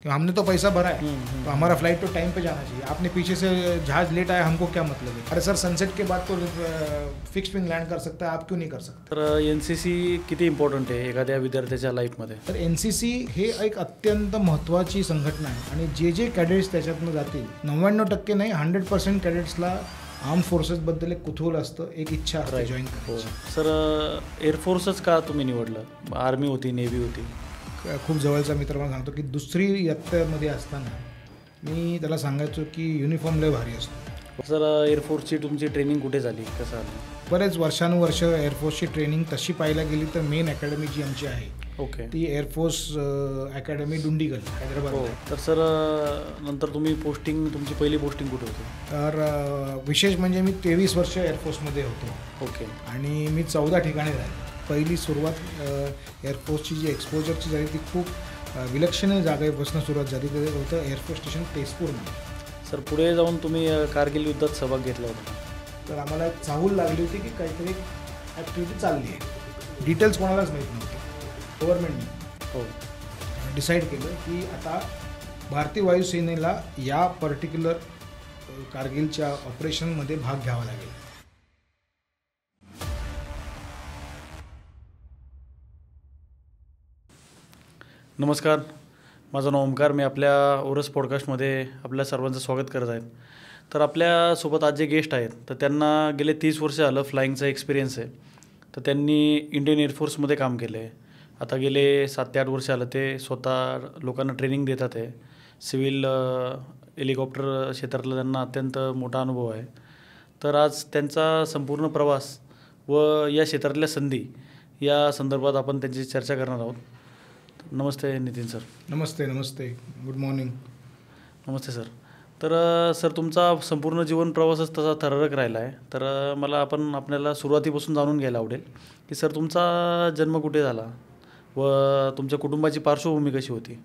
कि हमने तो पैसा भरा है तो हमारा फ्लाइट तो टाइम पे जाना चाहिए, आपने पीछे से जहाज लेट आया हमको क्या मतलब है? अरे सर सनसेट के बाद तो फिक्स विंग लँड कर सकता है, आप क्यों नहीं कर सकता? तर NCC किती इम्पॉर्टंट आहे एखाद्या विद्यार्थ्याच्या लाईफमध्ये? तर NCC हे एक अत्यंत महत्त्वाची संघटना आहे आणि जे जे कॅडेट्स त्याच्यातनं जातील 99% नाही 100% कॅडेट्सला आर्म फोर्सेसबद्दल एक कुतूहल असतं, एक इच्छा असते जॉईन करायची. सर एअरफोर्सच का तुम्ही निवडलं? आर्मी होती, नेव्ही होती? खूप जवळचा मित्र मला सांगतो की दुसरी इयत्तेमध्ये असताना मी त्याला सांगायचो की युनिफॉर्म लय भारी असतो. सर एअरफोर्सची तुमची ट्रेनिंग कुठे झाली, कसं आलं? बरेच वर्षानुवर्ष एअरफोर्सची ट्रेनिंग तशी पाहायला गेली तर मेन अकॅडमी जी आमची आहे ओके ती एअरफोर्स अकॅडमी दुंडीगल हैदराबाद. तर सर नंतर तुम्ही तुमची पहिली पोस्टिंग कुठे होती? तर विशेष म्हणजे मी 23 वर्ष एअरफोर्समध्ये होतो. ओके. आणि मी 14 ठिकाणी झाली. पहिली सुरुवात एअरफोर्सची जी एक्सपोजरची झाली ती खूप विलक्षण जागेपासून सुरुवात झाली. ते होतं एअरफोर्स स्टेशन तेजपूरमध्ये. सर पुढे जाऊन तुम्ही कारगिल युद्धात सहभाग घेतला होता. तर आम्हाला चाहूल लागली होती की काहीतरी ॲक्टिव्हिटी चालली आहे. डिटेल्स कोणालाच माहीत नव्हते. गव्हर्नमेंटने डिसाईड केलं की आता भारतीय वायुसेनेला या पर्टिक्युलर कारगिलच्या ऑपरेशनमध्ये भाग घ्यावा लागेल. नमस्कार, माझं नाव ओमकार. मी आपल्या ओरस पॉडकास्टमध्ये आपल्या सर्वांचं स्वागत करत आहे. तर आपल्यासोबत आज जे गेस्ट आहेत तर त्यांना गेले 30 वर्ष झालं फ्लाईंगचा एक्सपिरियन्स आहे. तर त्यांनी इंडियन एअरफोर्समध्ये काम केलं आहे. आता गेले 7 ते 8 वर्ष झालं ते स्वतः लोकांना ट्रेनिंग देतात आहे. सिव्हिल हेलिकॉप्टर क्षेत्रातला त्यांना अत्यंत मोठा अनुभव आहे. तर आज त्यांचा संपूर्ण प्रवास व या क्षेत्रातल्या संधी या संदर्भात आपण त्यांची चर्चा करणार आहोत. नमस्ते नितीन सर. नमस्ते. Good morning. नमस्ते सर. तर सर तुमचा संपूर्ण जीवन प्रवासच तसा थरारक राहिला आहे. तर मला आपल्याला सुरुवातीपासून जाणून घ्यायला आवडेल की सर तुमचा जन्म कुठे झाला व तुमच्या कुटुंबाची पार्श्वभूमी कशी होती?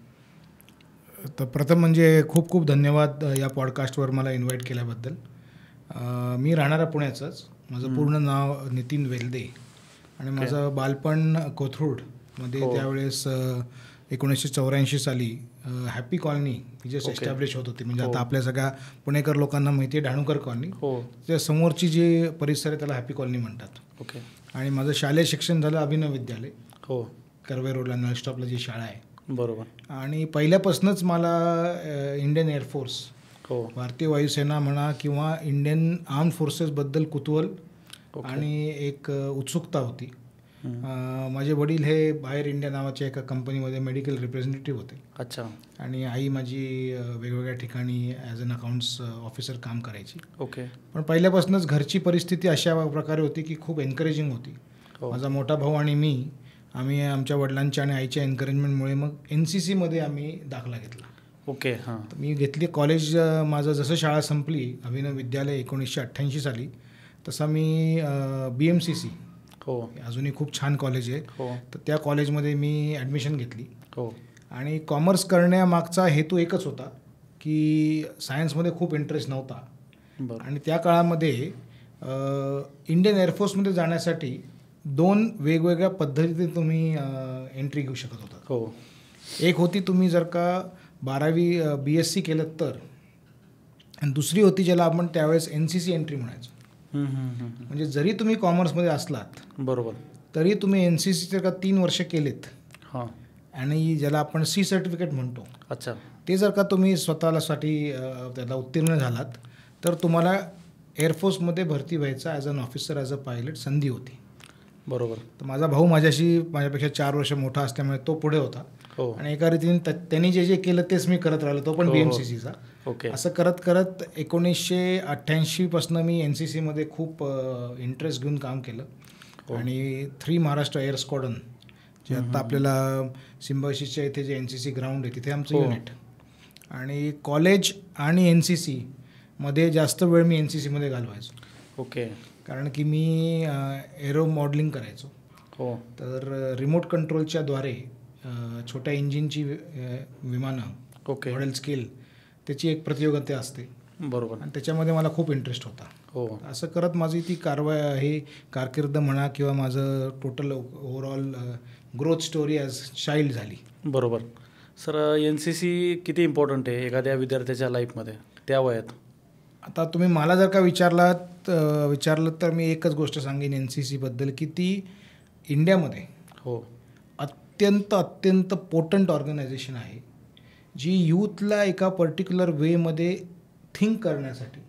तर प्रथम म्हणजे खूप खूप धन्यवाद या पॉडकास्टवर मला इन्व्हाइट केल्याबद्दल. मी राहणारा पुण्याचाच. माझं पूर्ण नाव नितीन वेल्दे आणि माझं बालपण कोथरूडमध्ये त्यावेळेस 1984 साली हॅपी कॉलनी ही जस्ट एस्टॅब्लिश होत होती. म्हणजे आता आपल्या सगळ्या पुणेकर लोकांना माहिती आहे ढाणूकर कॉलनी. त्या समोरची जी परिसर आहे त्याला हॅपी कॉलनी म्हणतात. ओके. आणि माझं शालेय शिक्षण झालं अभिनव विद्यालय कर्वे रोडला नळ स्टॉपला जी शाळा आहे. बरोबर. आणि पहिल्यापासूनच मला इंडियन एअरफोर्स भारतीय वायुसेना म्हणा किंवा इंडियन आर्म फोर्सेसबद्दल कुतूहल आणि एक उत्सुकता होती. माझे वडील हे बाहेर इंडिया नावाच्या एका कंपनीमध्ये मेडिकल रिप्रेझेंटेटिव्ह होते. अच्छा. आणि आई माझी वेगवेगळ्या ठिकाणी ॲज अन अकाउंट्स ऑफिसर काम करायची. ओके. पण पहिल्यापासूनच घरची परिस्थिती अशा प्रकारे होती की खूप एन्करेजिंग होती. माझा मोठा भाऊ आणि आम्ही आमच्या वडिलांच्या आणि आईच्या एन्करेजमेंटमुळे मग NCCमध्ये आम्ही दाखला घेतला. ओके. हां. मी घेतली कॉलेज. माझं जसं शाळा संपली अभिनव विद्यालय 1988 साली तसा मी BMCC अजूनही खूप छान कॉलेज आहे. तर त्या कॉलेजमध्ये मी ॲडमिशन घेतली. आणि कॉमर्स करण्यामागचा हेतू एकच होता की सायन्समध्ये खूप इंटरेस्ट नव्हता. आणि त्या काळामध्ये इंडियन एअरफोर्समध्ये जाण्यासाठी 2 वेगवेगळ्या पद्धतीने तुम्ही एंट्री घेऊ शकत होता. एक होती तुम्ही जर का 12वी BSc केलं तर, आणि दुसरी होती ज्याला आपण त्यावेळेस NCC एंट्री म्हणायचो. म्हणजे जरी तुम्ही कॉमर्समध्ये असलात बरोबर तरी तुम्ही NCC जर का 3 वर्ष केलेत आणि ज्याला आपण C सर्टिफिकेट म्हणतो. अच्छा. ते जर का तुम्ही स्वतःसाठी त्याला उत्तीर्ण झालात तर तुम्हाला एअरफोर्समध्ये भरती व्हायचा as an officer as a pilot संधी होती. बरोबर. तर माझा भाऊ माझ्यापेक्षा 4 वर्ष मोठा असल्यामुळे तो पुढे होता. आणि एका रीतीने त्यांनी जे केलं तेच मी करत राहिलो, तो पण BMCCचा. असं करत करत 1988 पासून मी NCCमध्ये खूप इंटरेस्ट घेऊन काम केलं. आणि 3 महाराष्ट्र एअर स्क्वॉड्रन जे आता आपल्याला सिम्बायोसिसच्या इथे जे NCC ग्राउंड आहे तिथे आमचं युनिट. आणि कॉलेज आणि NCC मध्ये जास्त वेळ मी NCCमध्ये घालवायचो. ओके. कारण की मी एरो मॉडेलिंग करायचो. तर रिमोट कंट्रोलच्या द्वारे छोट्या इंजिनची विमानं मॉडेल स्केल त्याची एक प्रतियोगिता असते. बरोबर. आणि त्याच्यामध्ये मला खूप इंटरेस्ट होता. असं करत माझी ती कारकीर्द म्हणा किंवा माझं total overall growth story as child झाली. बरोबर. सर NCC किती इम्पॉर्टंट आहे एखाद्या विद्यार्थ्याच्या लाईफमध्ये त्या वयात? आता तुम्ही मला जर का विचारलं तर मी एकच गोष्ट सांगेन NCC बद्दल, की ती इंडियामध्ये अत्यंत पोटंट ऑर्गनायझेशन आहे, जी यूथला एका पर्टिक्युलर वेमध्ये थिंक करण्यासाठी,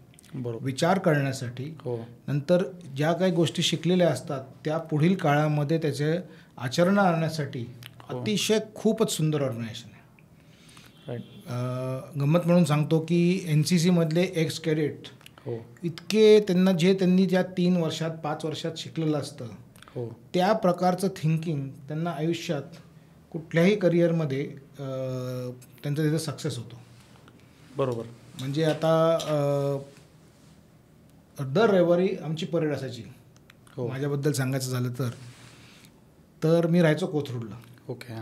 विचार करण्यासाठी, नंतर ज्या काही गोष्टी शिकलेल्या असतात त्या पुढील काळामध्ये त्याचे आचरणात आणण्यासाठी अतिशय खूपच सुंदर ऑर्गनायझेशन आहे. गंमत म्हणून सांगतो की NCC मधले एक्स कॅडेट इतके त्यांनी ज्या 3 वर्षात 5 वर्षात शिकलेलं असतं त्या प्रकारचं थिंकिंग त्यांना आयुष्यात कुठल्याही करिअरमध्ये त्यांचा तिथे सक्सेस होतो. बरोबर. म्हणजे आता दर रविवारी आमची परेड असायची. माझ्याबद्दल सांगायचं झालं तर मी राहायचो कोथरूडला. ओके.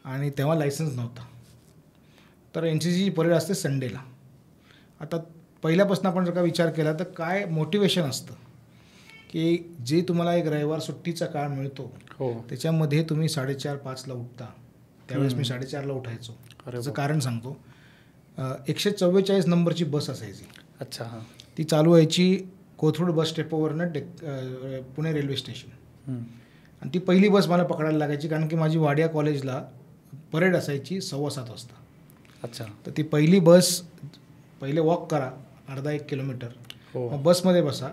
आणि तेव्हा लायसन्स नव्हता. तर NCCची परेड असते संडेला. आता पहिल्यापासून आपण जर का विचार केला तर काय मोटिवेशन असतं की जे तुम्हाला एक रविवार सुट्टीचा काळ मिळतो त्याच्यामध्ये तुम्ही 4:30-5ला उठता. त्यावेळेस मी 4:30ला उठायचो. त्याचं कारण सांगतो. 144 नंबरची बस असायची. अच्छा. ती चालू व्हायची कोथरूड बस स्टेपवरनं पुणे रेल्वे स्टेशन. आणि ती पहिली बस मला पकडायला लागायची कारण की माझी वाडिया कॉलेजला परेड असायची 7:15 वाजता. अच्छा. तर ती पहिली बस पहिले वॉक करा अर्धा-1 किलोमीटर, मग बसमध्ये बसा,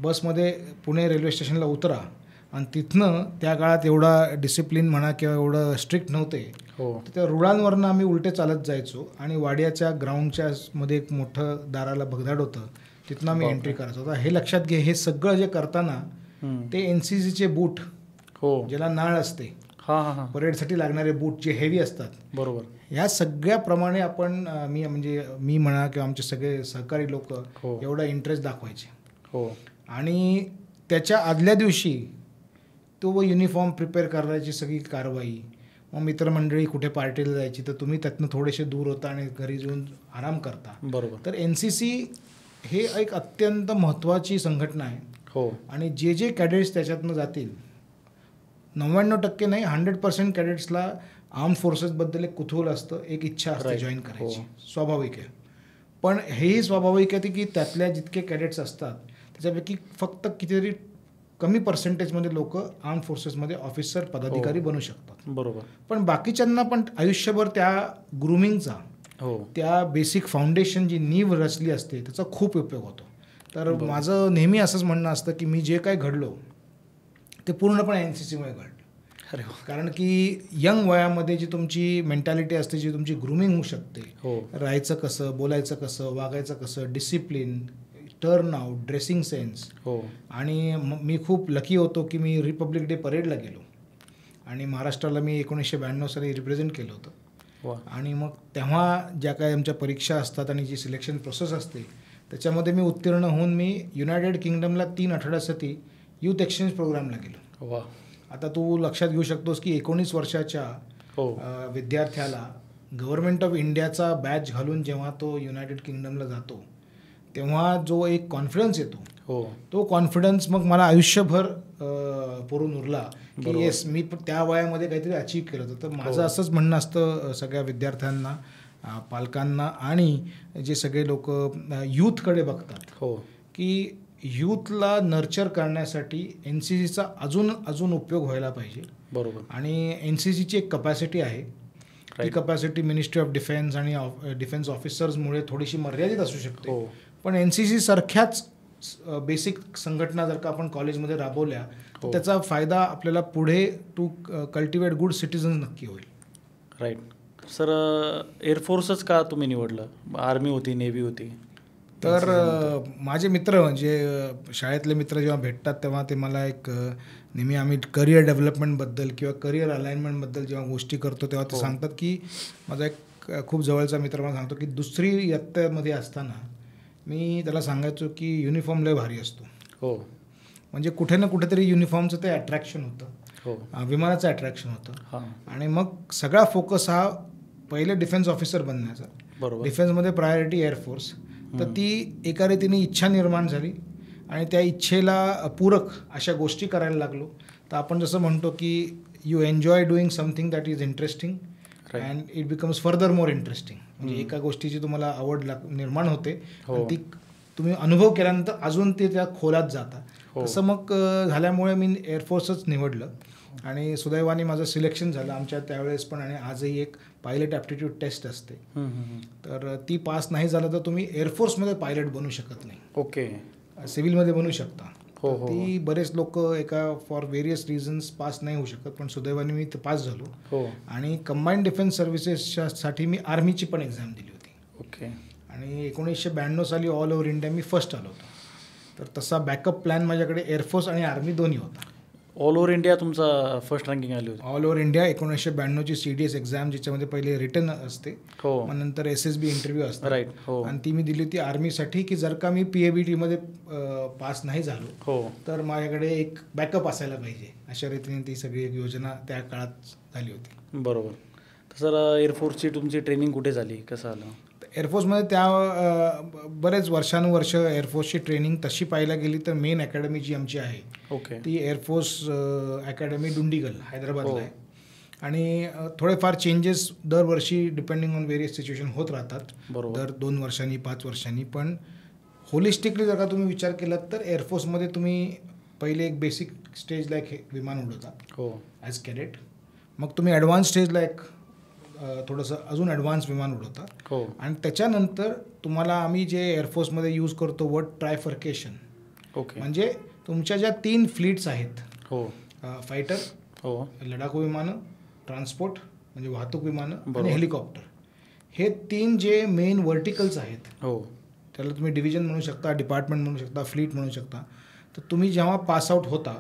बसमध्ये पुणे रेल्वे स्टेशनला उतरा आणि तिथनं त्या काळात एवढा डिसिप्लिन म्हणा किंवा एवढं स्ट्रिक्ट नव्हते. तर त्या रुळांवरनं आम्ही उलटे चालत जायचो आणि वाडियाच्या ग्राउंडच्या मध्ये एक मोठं दाराला भगदाड होतं, तिथनं आम्ही एंट्री करायचो. आता हे लक्षात घे, हे सगळं जे करताना ते NCCचे बूट ज्याला नाळ असते, परेडसाठी लागणारे बूट जे हेवी असतात, बरोबर, ह्या सगळ्याप्रमाणे आपण मी म्हणा किंवा आमचे सगळे सहकारी लोक एवढा इंटरेस्ट दाखवायचे. आणि त्याच्या आदल्या दिवशी तो युनिफॉर्म प्रिपेअर करायची सगळी कारवाई. मग मित्रमंडळी कुठे पार्टीला जायची तर तुम्ही त्यातनं थोडेसे दूर होता आणि घरी जाऊन आराम करता. बरोबर. तर NCC हे एक अत्यंत महत्त्वाची संघटना आहे. आणि जे कॅडेट्स त्याच्यातनं जातील, 99% नाही 100% कॅडेट्सला आर्म फोर्सेसबद्दल एक कुतूहल असतं, एक इच्छा असते जॉईन करायची. स्वाभाविक आहे. पण हेही स्वाभाविक आहे की त्यातल्या जितके कॅडेट्स असतात त्याच्यापैकी फक्त कितीतरी कमी पर्सेंटेजमध्ये लोक आर्म फोर्सेसमध्ये ऑफिसर पदाधिकारी बनू शकतात. बरोबर. पण बाकीच्यांना पण आयुष्यभर त्या ग्रूमिंगचा, त्या बेसिक फाउंडेशन जी नीव रचली असते त्याचा खूप उपयोग होतो. तर माझं नेहमी असंच म्हणणं असतं की मी जे काय घडलो ते पूर्णपणे NCCमुळे घडलं. कारण की यंग वयामध्ये जी तुमची मेंटॅलिटी असते, जी तुमची ग्रूमिंग होऊ शकते, राहायचं कसं, बोलायचं कसं, वागायचं कसं, discipline, turn out, dressing sense. आणि मी खूप लकी होतो की मी रिपब्लिक डे परेडला गेलो आणि महाराष्ट्राला मी 1992 साली रिप्रेझेंट केलं होतं. आणि मग तेव्हा ज्या काय आमच्या परीक्षा असतात आणि जी सिलेक्शन प्रोसेस असते त्याच्यामध्ये मी उत्तीर्ण होऊन मी युनायटेड किंगडमला 3 आठवड्यासाठी यूथ एक्सचेंज प्रोग्रामला गेलो. आता तू लक्षात घेऊ शकतोस की 19 वर्षाच्या विद्यार्थ्याला गव्हर्नमेंट ऑफ इंडियाचा बॅच घालून जेव्हा तो युनायटेड किंगडमला जातो तेव्हा जो एक कॉन्फिडन्स येतो, तो कॉन्फिडन्स मग मला आयुष्यभर पुरून उरला की येस मी त्या वयामध्ये काहीतरी अचीव केलं होतं. तर माझं असंच म्हणणं असतं सगळ्या विद्यार्थ्यांना, पालकांना आणि जे सगळे लोक यूथकडे बघतात की यूथला नर्चर करण्यासाठी NCCचा अजून उपयोग व्हायला पाहिजे. बरोबर. आणि NCCची एक कपॅसिटी आहे, ती कपॅसिटी मिनिस्ट्री ऑफ डिफेन्स आणि डिफेन्स ऑफिसर्समुळे थोडीशी मर्यादित असू शकते. पण NCC सारख्याच बेसिक संघटना जर का आपण कॉलेजमध्ये राबवल्या तर त्याचा फायदा आपल्याला पुढे टू कल्टिवेट गुड सिटिझन्स नक्की होईल. राईट. सर एअरफोर्सच का तुम्ही निवडलं? आर्मी होती, नेव्ही होती? तर माझे मित्र म्हणजे शाळेतले मित्र जेव्हा भेटतात तेव्हा ते मला एक नेहमी आम्ही करिअर डेव्हलपमेंटबद्दल किंवा करिअर अलाइनमेंटबद्दल जेव्हा गोष्टी करतो तेव्हा ते सांगतात की माझा एक खूप जवळचा मित्र मला सांगतो की 2री इयत्तेमध्ये असताना मी त्याला सांगायचो की युनिफॉर्म लय भारी असतो. म्हणजे कुठे ना कुठेतरी युनिफॉर्मचं ते अट्रॅक्शन होतं, विमानाचं अट्रॅक्शन होतं. आणि मग सगळा फोकस हा पहिले डिफेन्स ऑफिसर बनण्याचा. डिफेन्समध्ये प्रायोरिटी एअरफोर्स. तर ती एका रीतीने इच्छा निर्माण झाली आणि त्या इच्छेला पूरक अशा गोष्टी करायला लागलो. तर आपण जसं म्हणतो की you enjoy doing something that is interesting and it becomes further more interesting. म्हणजे एका गोष्टीची तुम्हाला आवड निर्माण होते आणि ती तुम्ही अनुभव केल्यानंतर अजून ते त्या खोलात जाता. तसं मग झाल्यामुळे मी एअरफोर्सच निवडलं आणि सुदैवाने माझं सिलेक्शन झालं आमच्या त्यावेळेस पण. आणि आजही एक पायलट ॲप्टिट्यूड टेस्ट असते, तर ती पास नाही झालं तर तुम्ही एअरफोर्समध्ये पायलट बनू शकत नाही. ओके. सिव्हिलमध्ये बनू शकता. ती बरेच लोक एका फॉर व्हेरियस रिझन्स पास नाही होऊ शकत, पण सुदैवाने मी पास झालो. आणि कंबाईंड डिफेन्स सर्व्हिसेससाठी मी आर्मीची पण एक्झाम दिली होती. ओके. आणि 1992 साली ऑल ओव्हर इंडिया मी फर्स्ट आलो होतो. तर तसा बॅकअप प्लॅन माझ्याकडे एअरफोर्स आणि आर्मी दोन्ही होता. ऑल ओव्हर इंडिया तुमचा फर्स्ट रँकिंग आली होती? ऑल ओव्हर इंडिया 1992ची CDS एक्झाम, ज्याच्यामध्ये पहिले रिटर्न असते, मग नंतर SSB इंटरव्ह्यू असते. राईट. आणि ती मी दिली होती आर्मीसाठी, की जर का मी PABTमध्ये पास नाही झालो तर माझ्याकडे एक बॅकअप असायला पाहिजे. अशा रीतीने ती सगळी एक योजना त्या काळात झाली होती. बरोबर. तर सर एअरफोर्सची तुमची ट्रेनिंग कुठे झाली, कसं आलं? एअरफोर्समध्ये त्या बरेच वर्षानुवर्ष एअरफोर्सची ट्रेनिंग तशी पाहायला गेली तर मेन अकॅडमी जी आमची आहे ती एअरफोर्स अकॅडमी डुंडिगल हैदराबादला आहे. आणि थोडेफार चेंजेस दरवर्षी डिपेंडिंग ऑन व्हेरियस सिच्युएशन होत राहतात, दर 2 वर्षांनी 5 वर्षांनी. पण होलिस्टिकली जर का तुम्ही विचार केलात तर एअरफोर्समध्ये तुम्ही पहिले एक बेसिक स्टेजला एक विमान उडवता ॲज कॅडेट. मग तुम्ही ॲडव्हान्स स्टेजला एक थोडंसं अजून ॲडव्हान्स विमान उडवता. आणि त्याच्यानंतर तुम्हाला आम्ही जे एअरफोर्समध्ये यूज करतो वर्ड ट्रायफर्केशन. म्हणजे तुमच्या ज्या 3 फ्लीट्स आहेत, फायटर, लढाकू विमानं, ट्रान्सपोर्ट म्हणजे वाहतूक विमानं आणि हेलिकॉप्टर, हे 3 जे मेन व्हर्टिकल्स आहेत, त्याला तुम्ही डिव्हिजन म्हणू शकता, डिपार्टमेंट म्हणू शकता, फ्लीट म्हणू शकता. तर तुम्ही जेव्हा पासआउट होता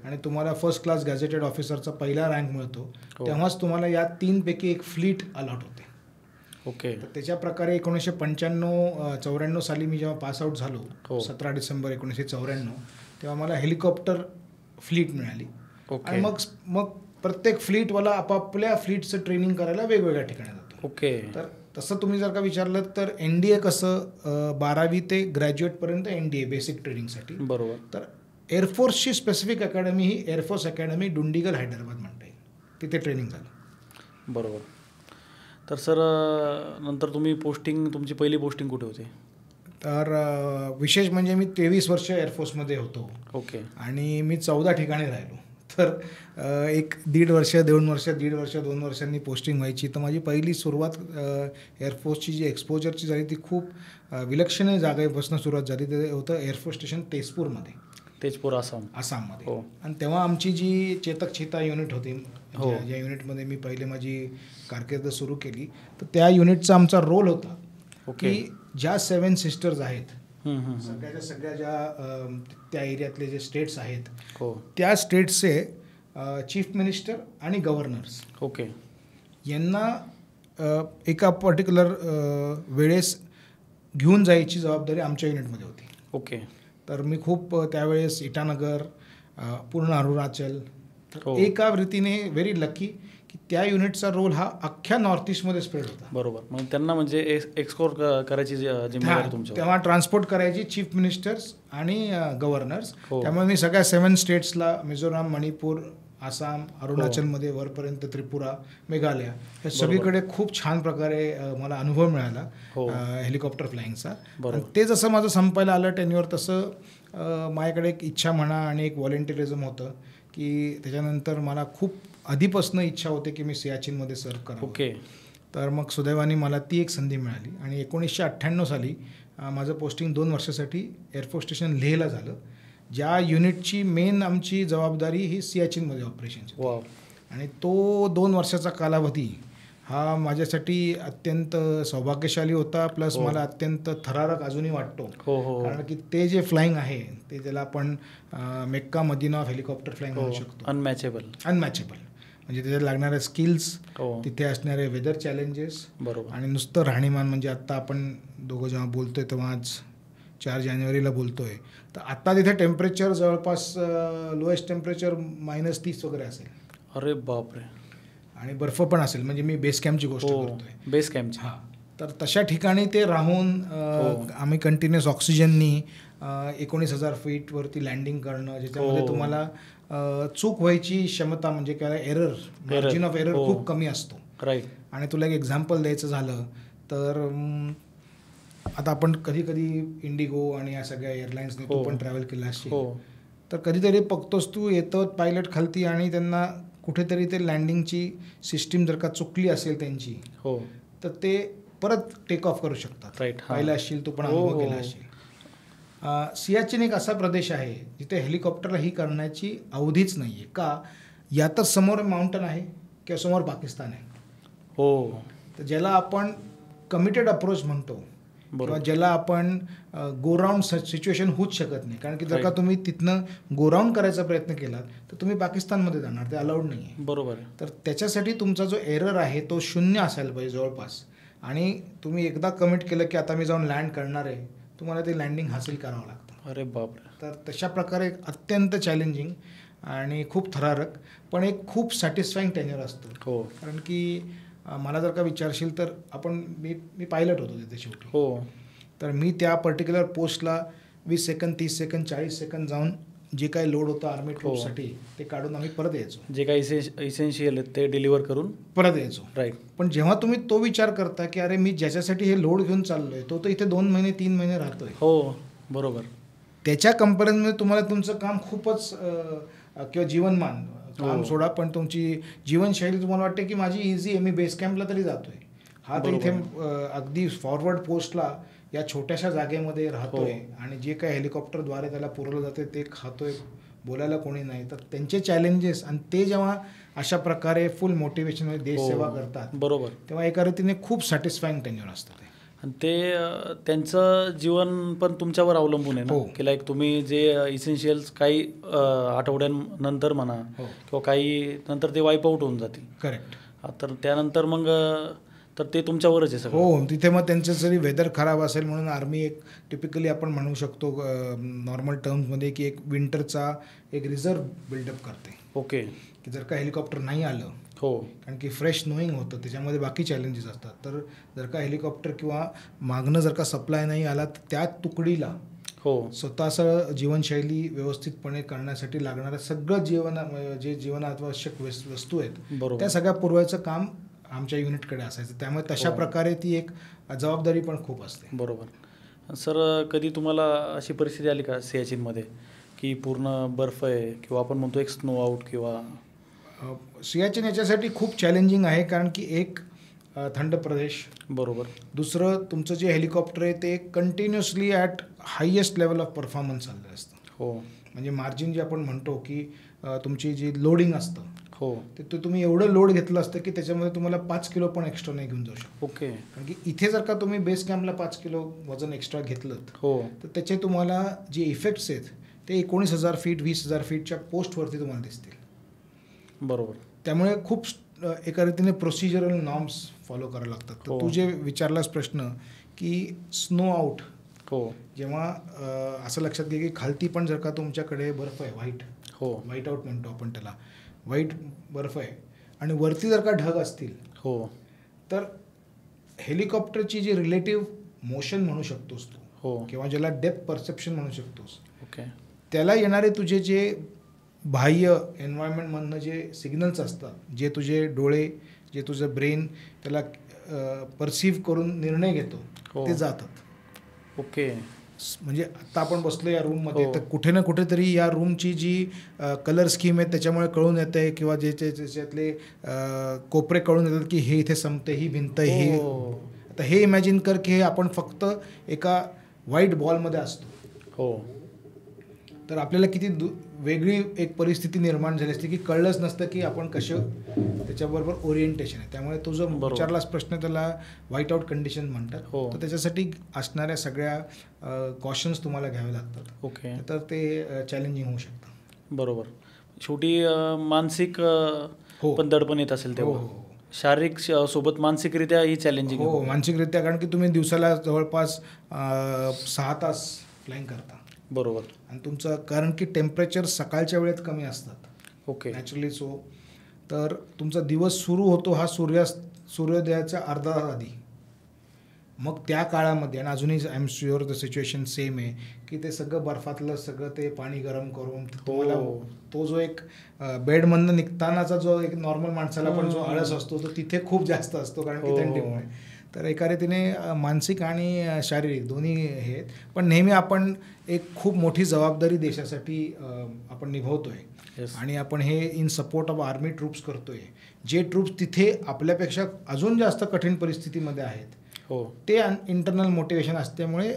आणि तुम्हाला फर्स्ट क्लास गॅझेटेड ऑफिसरचा पहिला रँक मिळतो, तेव्हाच तुम्हाला या 3 पैकी एक फ्लीट अलॉट होते. ओके. तर त्याच्या प्रकारे 1994 साली मी जेव्हा पासआउट झालो, 17 डिसेंबर 1994, तेव्हा मला हेलिकॉप्टर फ्लीट मिळाली. आणि मग प्रत्येक फ्लीटवाला आपापल्या फ्लीटचं ट्रेनिंग करायला वेगवेगळ्या ठिकाणी जातो. ओके. तर तसं तुम्ही जर का विचारलं तर NDA कसं 12वी ते ग्रॅज्युएटपर्यंत NDA बेसिक ट्रेनिंगसाठी. बरोबर. तर एअरफोर्सची स्पेसिफिक अकॅडमी ही एअरफोर्स अकॅडमी डुंडिगल हैदराबाद म्हणता येईल, तिथे ट्रेनिंग झाली. बरोबर. तर सर नंतर तुमची पहिली पोस्टिंग कुठे होती? तर विशेष म्हणजे मी 23 वर्ष एअरफोर्समध्ये होतो. ओके. आणि मी 14 ठिकाणी राहिलो. तर 1.5 वर्ष 2 वर्ष 1.5 वर्ष 2 वर्षांनी पोस्टिंग व्हायची. तर माझी पहिली सुरुवात एअरफोर्सची जी एक्सपोजरची झाली ती खूप विलक्षण जागेपासून सुरुवात झाली. ते होतं एअरफोर्स स्टेशन तेजपूरमध्ये, आसाममध्ये. आणि तेव्हा आमची जी चेतक चीता युनिट होती, ज्या युनिटमध्ये मी पहिले माझी कारकीर्द सुरू केली, तर त्या युनिटचा आमचा रोल होता की ज्या 7 सिस्टर्स आहेत, सगळ्या ज्या त्या एरियातले जे स्टेट्स आहेत, त्या स्टेट्सचे चीफ मिनिस्टर आणि गव्हर्नर्स यांना एका पर्टिक्युलर वेळेस घेऊन जायची जबाबदारी आमच्या युनिटमध्ये होती. ओके. तर मी खूप त्यावेळेस इटानगर, पूर्ण अरुणाचल, एका रीतीने व्हेरी लकी की त्या युनिटचा रोल हा अख्ख्या नॉर्थ ईस्टमध्ये स्प्रेड होता. बरोबर. मग त्यांना म्हणजे एक्सप्लोर करायची जिम्मेदारी तुमची. तेव्हा ट्रान्सपोर्ट करायची चीफ मिनिस्टर्स आणि गव्हर्नर्स. त्यामुळे मी सगळ्या 7 स्टेट्सला, मिझोराम, मणिपूर, आसाम, अरुणाचलमध्ये वरपर्यंत त्रिपुरा, मेघालय, हे सगळीकडे खूप छान प्रकारे मला अनुभव मिळाला हेलिकॉप्टर फ्लाईंगचा. ते जसं माझं संपायला आलं टेन्युअर, तसं माझ्याकडे एक इच्छा म्हणा आणि एक व्हॉलेंटिअरिझम होतं की त्याच्यानंतर मला खूप आधीपासून इच्छा होते की मी सियाचीनमध्ये सर्व्ह करावं. ओके. तर मग सुदैवाने मला ती एक संधी मिळाली. आणि 1998 साली माझं पोस्टिंग 2 वर्षासाठी एअरफोर्स स्टेशन लेहला झालं, ज्या युनिटची मेन आमची जबाबदारी ही सियाचीनमध्ये ऑपरेशनची. आणि तो 2 वर्षाचा कालावधी हा माझ्यासाठी अत्यंत सौभाग्यशाली होता. प्लस मला अत्यंत थरारक अजूनही वाटतो, कारण की ते जे फ्लाईंग आहे ते त्याला आपण Mecca Madina of helicopter flying म्हणू शकतो. अनमॅचेबल म्हणजे त्याच्यात लागणाऱ्या स्किल्स, तिथे असणारे वेदर चॅलेंजेस, आणि नुसतं राहणीमान. म्हणजे आत्ता आपण दोघं जेव्हा बोलतोय तेव्हा आज 4 जानेवारीला बोलतोय, तर आत्ता तिथे टेम्परेचर जवळपास लोएस्ट टेम्परेचर -30 वगैरे असेल. अरे बापरे. आणि बर्फ पण असेल. म्हणजे मी बेस कॅम्पची गोष्ट करतोय. बेस कॅम्पची. तर तशा ठिकाणी ते राहून आम्ही कंटिन्युअस ऑक्सिजननी 19,000 फीटवरती लँडिंग करणं, ज्याच्यामध्ये तुम्हाला चूक व्हायची क्षमता, म्हणजे काय एरर, मार्जिन ऑफ एरर खूप कमी असतो. राईट. आणि तुला एक एक्झाम्पल द्यायचं झालं तर आता आपण कधी कधी इंडिगो आणि या सगळ्या एअरलाईन्सने तू पण ट्रॅव्हल केला असेल, तर कधीतरी बघतोस तू येतं पायलट खालती आणि त्यांना कुठेतरी ते लँडिंगची सिस्टीम जर का चुकली असेल त्यांची, तर ते परत टेक ऑफ करू शकतात. पाहिलं असशील, तू पण अनुभव केला असेल. सियाचीन एक असा प्रदेश आहे जिथे हेलिकॉप्टरला ही करण्याची अवधीच नाही आहे. का? या तर समोर माउंटन आहे किंवा समोर पाकिस्तान आहे. तर ज्याला आपण कमिटेड अप्रोच म्हणतो, किंवा ज्याला आपण गो राऊंड सिच्युएशन होऊच शकत नाही. कारण की जर का तुम्ही तिथनं गो राऊंड करायचा प्रयत्न केलात तर तुम्ही पाकिस्तानमध्ये जाणार, ते अलाउड नाही आहे. बरोबर. तर त्याच्यासाठी तुमचा जो एरर आहे तो 0 असायला पाहिजे जवळपास. आणि तुम्ही एकदा कमिट केलं की आता मी जाऊन लँड करणार आहे, तुम्हाला ते लँडिंग हासिल करावं लागतं. अरे बापरे. तर तशा प्रकारे अत्यंत चॅलेंजिंग आणि खूप थरारक, पण एक खूप सॅटिस्फाईंग टेन्युअर असतं. कारण की मला जर का विचारशील तर मी पायलट होतो तिथे शेवटी. तर मी त्या पर्टिक्युलर पोस्टला 20 सेकंद, 30 सेकंद, 40 सेकंद जाऊन जे काही लोड होतं आर्मी ट्रूपसाठी ते काढून आम्ही परत यायचो. जे काही इसेन्शियल आहेत ते डिलिव्हर करून परत यायचो. राईट. पण जेव्हा तुम्ही तो विचार करता की अरे मी ज्याच्यासाठी हे लोड घेऊन चाललोय तो तर इथे 2 महिने 3 महिने राहतोय. बरोबर. त्याच्या कंपॅरिझनमध्ये तुम्हाला तुमचं काम खूपच किंवा जीवनमान, काम सोडा, पण तुमची जीवनशैली तुम्हाला वाटते की माझी इझी आहे, मी बेस कॅम्पला तरी जातोय. हा तर इथे अगदी फॉरवर्ड पोस्टला या छोट्याशा जागेमध्ये राहतोय आणि जे काही हेलिकॉप्टरद्वारे त्याला पुरवलं जाते ते खातोय, बोलायला कोणी नाही. तर त्यांचे चॅलेंजेस, आणि ते जेव्हा अशा प्रकारे फुल मोटिवेशनमध्ये देशसेवा करतात, बरोबर, तेव्हा एका रीतीने खूप सॅटिस्फाईंग टेन्युअर असतं ते. आणि ते त्यांचं जीवन पण तुमच्यावर अवलंबून आहे ना, की लाईक तुम्ही जे इसेन्शियल्स काही आठवड्यांनंतर म्हणा किंवा काही नंतर ते वाईप आउट होऊन जातील. करेक्ट. तर त्यानंतर मग तर ते तुमच्यावरच आहे सगळं. तिथे मग त्यांचं जरी वेदर खराब असेल म्हणून आर्मी एक टिपिकली आपण म्हणू शकतो नॉर्मल टर्म्समध्ये की एक विंटरचा एक रिझर्व्ह बिल्डअप करते. की जर का हेलिकॉप्टर नाही आलं, कारण की फ्रेश स्नोईंग होतं, त्याच्यामध्ये बाकी चॅलेंजेस असतात. तर जर का हेलिकॉप्टर किंवा मागणं जर का सप्लाय नाही आला तर त्या तुकडीला स्वतःचं जीवनशैली व्यवस्थितपणे करण्यासाठी लागणारं सगळं जे जीवनावश्यक वस्तू आहेत त्या सगळ्या पुरवायचं काम आमच्या युनिटकडे असायचं. त्यामुळे तशा प्रकारे ती एक जबाबदारी पण खूप असते. बरोबर. सर, कधी तुम्हाला अशी परिस्थिती आली का सियाचीनमध्ये की पूर्ण बर्फ आहे किंवा आपण म्हणतो एक स्नो आउट? किंवा सियाचीन याच्यासाठी खूप चॅलेंजिंग आहे, कारण की एक थंड प्रदेश, बरोबर, दुसरं तुमचं जे हेलिकॉप्टर आहे ते continuously at highest level of performance चाललं असतं. म्हणजे मार्जिन जे आपण म्हणतो की तुमची जी लोडिंग असतं ते तुम्ही एवढं लोड घेतलं असतं की त्याच्यामध्ये तुम्हाला 5 किलो पण एक्स्ट्रा नाही घेऊन जाऊ शकतो. कारण की इथे जर का तुम्ही बेस कॅम्पला 5 किलो वजन एक्स्ट्रा घेतलं तर त्याचे तुम्हाला जे इफेक्ट्स आहेत ते 19,000 फीट 20,000 फीटच्या पोस्टवरती तुम्हाला दिसतील. बरोबर. त्यामुळे खूप एका रीतीने प्रोसिजरल नॉर्म्स फॉलो करावे लागतात. तर तू जे विचारलास प्रश्न की स्नो आउट, जेव्हा असं लक्षात घे की खालती पण जर का तुमच्याकडे बर्फ आहे, व्हाईट आउट म्हणतो आपण त्याला, व्हाईट बर्फ आहे, आणि वरती जर का ढग असतील तर हेलिकॉप्टरची जी रिलेटिव्ह मोशन म्हणू शकतोस तू, किंवा ज्याला डेप्थ परसेप्शन म्हणू शकतोस, त्याला येणारे तुझे जे बाह्य एन्व्हायरमेंटमधनं जे सिग्नल्स असतात, जे तुझे डोळे, जे तुझं ब्रेन त्याला परसिव्ह करून निर्णय घेतो ते जातात. म्हणजे आता आपण बसलो या रूममध्ये, तर कुठे ना कुठेतरी या रूमची जी कलर स्कीम आहे त्याच्यामुळे कळून येतं आहे, किंवा त्याच्यातले कोपरे कळून येतात की हे इथे संपते, ही भिंत हे. आता हे इमॅजिन कर की हे आपण फक्त एका व्हाईट बॉलमध्ये असतो, तर आपल्याला किती वेगळी एक परिस्थिती निर्माण झाली असते की कळलंच नसतं की आपण कसं त्याच्याबरोबर ओरिएंटेशन आहे. त्यामुळे तो जो विचारलाच प्रश्न त्याला व्हाईट आउट कंडिशन म्हणतात. तर त्याच्यासाठी असणाऱ्या सगळ्या कॉशन्स तुम्हाला घ्यावे लागतात. तर ते चॅलेंजिंग होऊ शकतं. बरोबर. शेवटी मानसिक पण दडपण येत असेल तेव्हा. शारीरिक सोबत मानसिकरित्या ही चॅलेंजिंग. मानसिकरित्या, कारण की तुम्ही दिवसाला जवळपास 6 तास फ्लाईंग करता. बरोबर. आणि तुमचं, कारण की टेम्परेचर सकाळच्या वेळेत कमी असतात नॅचरली सो, तर तुमचा दिवस सुरू होतो हा सूर्योदयाच्या अर्धा तास आधी, मग त्या काळामध्ये, आणि अजूनही I am sure the situation same आहे, की ते सगळं बर्फातलं सगळं ते पाणी गरम करून तुम्हाला तो जो एक बेडमधनं निघतानाचा जो एक नॉर्मल माणसाला पण जो आळस असतो तो तिथे खूप जास्त असतो, कारण की थंडीमुळे. तर एका रीतीने मानसिक आणि शारीरिक दोन्ही हे आहेत. पण नेहमी आपण एक खूप मोठी जबाबदारी देशासाठी आपण निभावतोय आणि आपण हे in support of army troops करतोय. जे ट्रूप्स तिथे आपल्यापेक्षा अजून जास्त कठीण परिस्थितीमध्ये आहेत, ते इंटरनल मोटिवेशन असल्यामुळे